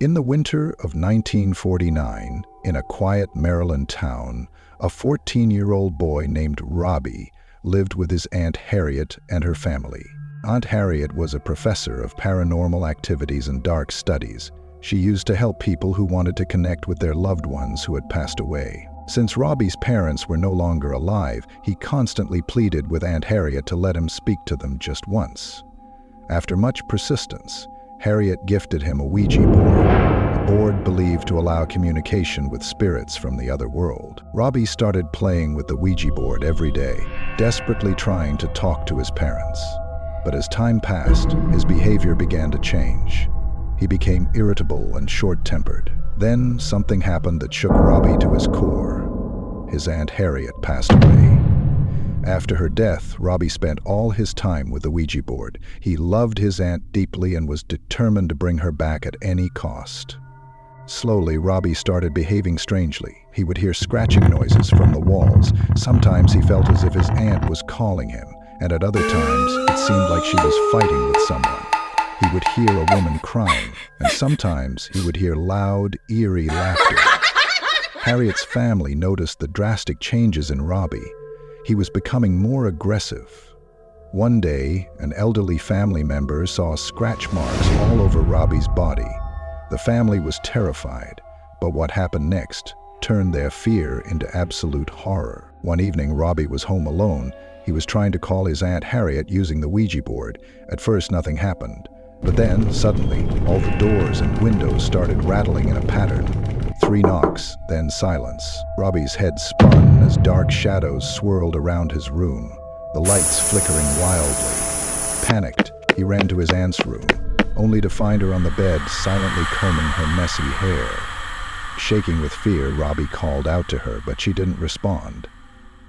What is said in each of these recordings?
In the winter of 1949, in a quiet Maryland town, a 14-year-old boy named Robbie lived with his Aunt Harriet and her family. Aunt Harriet was a professor of paranormal activities and dark studies. She used to help people who wanted to connect with their loved ones who had passed away. Since Robbie's parents were no longer alive, he constantly pleaded with Aunt Harriet to let him speak to them just once. After much persistence, Harriet gifted him a Ouija board, a board believed to allow communication with spirits from the other world. Robbie started playing with the Ouija board every day, desperately trying to talk to his parents. But as time passed, his behavior began to change. He became irritable and short-tempered. Then something happened that shook Robbie to his core. His Aunt Harriet passed away. After her death, Robbie spent all his time with the Ouija board. He loved his aunt deeply and was determined to bring her back at any cost. Slowly, Robbie started behaving strangely. He would hear scratching noises from the walls. Sometimes he felt as if his aunt was calling him, and at other times, it seemed like she was fighting with someone. He would hear a woman crying, and sometimes he would hear loud, eerie laughter. Harriet's family noticed the drastic changes in Robbie. He was becoming more aggressive. One day, an elderly family member saw scratch marks all over Robbie's body. The family was terrified, but what happened next turned their fear into absolute horror. One evening, Robbie was home alone. He was trying to call his Aunt Harriet using the Ouija board. At first, nothing happened. But then, suddenly, all the doors and windows started rattling in a pattern. 3 knocks, then silence. Robbie's head spun as dark shadows swirled around his room, the lights flickering wildly. Panicked, he ran to his aunt's room, only to find her on the bed, silently combing her messy hair. Shaking with fear, Robbie called out to her, but she didn't respond.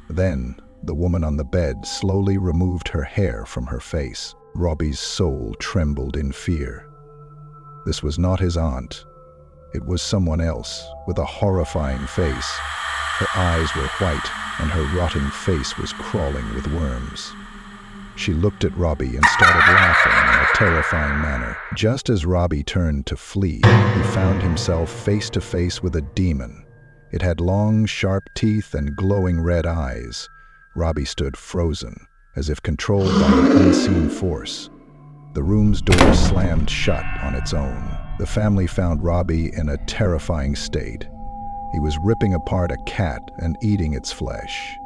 Then, the woman on the bed slowly removed her hair from her face. Robbie's soul trembled in fear. This was not his aunt. It was someone else, with a horrifying face. Her eyes were white, and her rotting face was crawling with worms. She looked at Robbie and started laughing in a terrifying manner. Just as Robbie turned to flee, he found himself face to face with a demon. It had long, sharp teeth and glowing red eyes. Robbie stood frozen, as if controlled by an unseen force. The room's door slammed shut on its own. The family found Robbie in a terrifying state. He was ripping apart a cat and eating its flesh.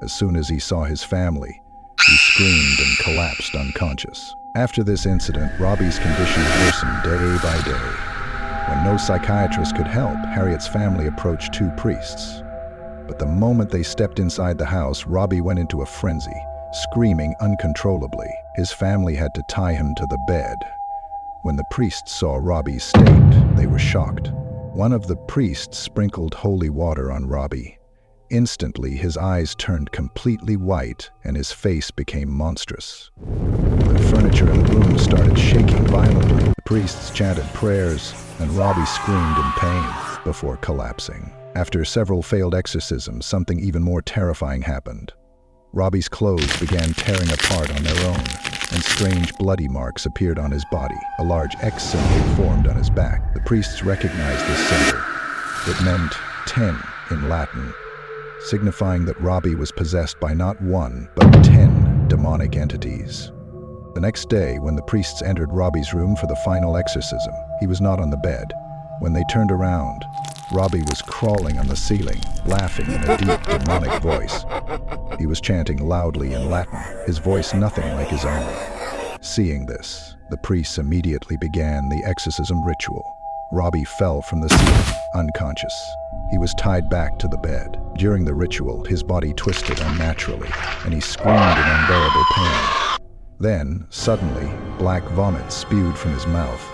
As soon as he saw his family, he screamed and collapsed unconscious. After this incident, Robbie's condition worsened day by day. When no psychiatrist could help, Harriet's family approached 2 priests. But the moment they stepped inside the house, Robbie went into a frenzy, screaming uncontrollably. His family had to tie him to the bed. When the priests saw Robbie's state, they were shocked. One of the priests sprinkled holy water on Robbie. Instantly, his eyes turned completely white and his face became monstrous. The furniture in the room started shaking violently. The priests chanted prayers, and Robbie screamed in pain before collapsing. After several failed exorcisms, something even more terrifying happened. Robbie's clothes began tearing apart on their own, and strange bloody marks appeared on his body. A large X symbol formed on his back. The priests recognized this symbol. It meant 10 in Latin, signifying that Robbie was possessed by not 1, but 10 demonic entities. The next day, when the priests entered Robbie's room for the final exorcism, he was not on the bed. When they turned around, Robbie was crawling on the ceiling, laughing in a deep, demonic voice. He was chanting loudly in Latin, his voice nothing like his own. Seeing this, the priests immediately began the exorcism ritual. Robbie fell from the ceiling, unconscious. He was tied back to the bed. During the ritual, his body twisted unnaturally, and he screamed in unbearable pain. Then, suddenly, black vomit spewed from his mouth,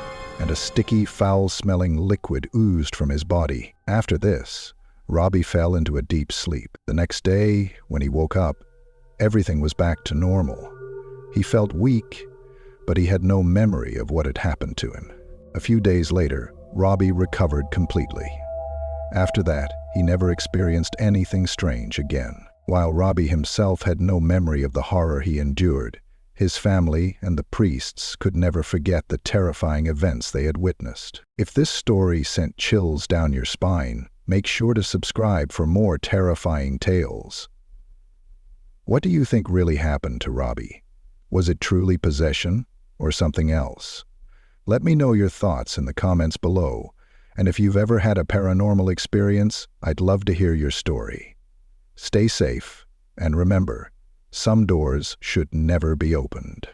and a sticky, foul-smelling liquid oozed from his body. After this, Robbie fell into a deep sleep. The next day, when he woke up, everything was back to normal. He felt weak, but he had no memory of what had happened to him. A few days later, Robbie recovered completely. After that, he never experienced anything strange again. While Robbie himself had no memory of the horror he endured, His family and the priests could never forget the terrifying events they had witnessed. If this story sent chills down your spine, make sure to subscribe for more terrifying tales. What do you think really happened to Robbie? Was it truly possession or something else? Let me know your thoughts in the comments below, and if you've ever had a paranormal experience, I'd love to hear your story. Stay safe, and remember, some doors should never be opened.